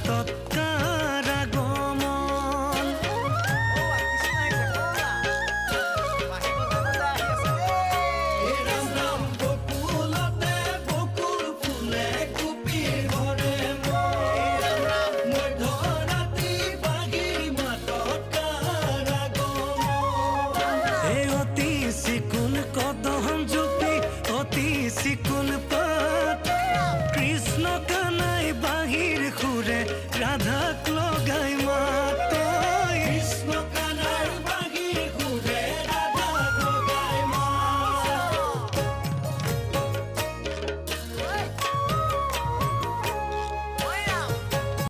তৎকাৰ আগমন চিকুণ কদম জুপি অতি চিকুণ পাত কৃষ্ণ কানাই বাহিৰ সুৰে ৰাধাক লগাই